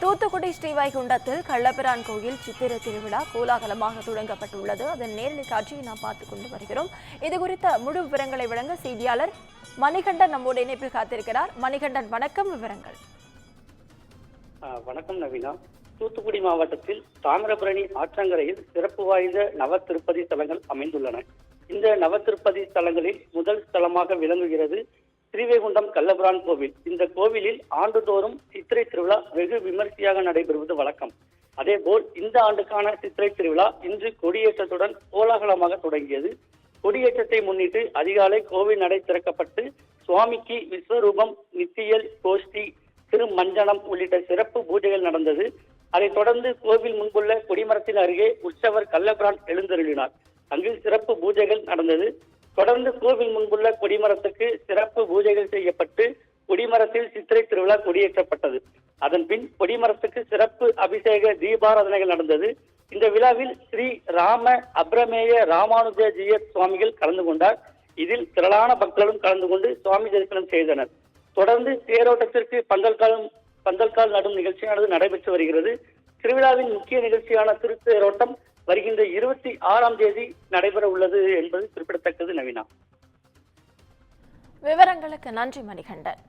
தூத்துக்குடி ஸ்ரீவைகுண்டத்தில் கள்ளபிரான் கோயில் சித்திரை திருவிழா கோலாகலமாக தொடங்கப்பட்டுள்ளது. அதன் நேரடி காட்சியை நாம் பார்த்துக் கொண்டு வருகிறோம். இது குறித்த முழு விவரங்களை வழங்க செய்தியாளர் மணிகண்டன் நம்மோடு இணைப்பில் காத்திருக்கிறார். மணிகண்டன், வணக்கம். விவரங்கள். வணக்கம் நவீனா. தூத்துக்குடி மாவட்டத்தில் தாமிரபரணி ஆற்றங்கரையில் சிறப்பு வாய்ந்த நவ திருப்பதி ஸ்தலங்கள் அமைந்துள்ளன. இந்த நவ திருப்பதி ஸ்தலங்களில் முதல் ஸ்தலமாக விளங்குகிறது ஸ்ரீவைகுண்டம் கள்ளபிரான் கோவில். இந்த கோவிலில் ஆண்டுதோறும் சித்திரை திருவிழா வெகு விமர்சையாக நடைபெறுவது வழக்கம். அதேபோல் இந்த ஆண்டுக்கான சித்திரை திருவிழா இன்று கொடியேற்றத்துடன் கோலாகலமாக தொடங்கியது. கொடியேற்றத்தை முன்னிட்டு அதிகாலை கோவில் நடை திறக்கப்பட்டு சுவாமிக்கு விஸ்வரூபம், நித்தியல், கோஷ்டி, திருமஞ்சனம் உள்ளிட்ட சிறப்பு பூஜைகள் நடந்தது. அதைத் தொடர்ந்து கோவில் முன்புள்ள கொடிமரத்தின் அருகே உற்சவர் கள்ளபிரான் எழுந்தருளினார். அங்கு சிறப்பு பூஜைகள் நடந்தது. தொடர்ந்து கோவில் முன்புள்ள கொடிமரத்துக்கு சிறப்பு பூஜைகள் செய்யப்பட்டு கொடிமரத்தில் சித்திரை திருவிழா கொடியேற்றப்பட்டது. அதன் பின் கொடிமரத்துக்கு சிறப்பு அபிஷேக தீபாராதனைகள் நடந்தது. இந்த விழாவில் ஸ்ரீ ராம அப்ரமேய ராமானுஜஜியர் சுவாமிகள் கலந்து கொண்டார். இதில் திரளான பக்தர்களும் கலந்து கொண்டு சுவாமி தரிசனம் செய்தனர். தொடர்ந்து தேரோட்டத்திற்கு பந்தல்கால் நடும் நிகழ்ச்சியானது நடைபெற்று வருகிறது. திருவிழாவின் முக்கிய நிகழ்ச்சியான திருத்தேரோட்டம் வருகின்ற 26ஆம் தேதி நடைபெற உள்ளது என்பது குறிப்பிடத்தக்கது. நவீனா, விவரங்களுக்கு நன்றி மணிகண்டன்.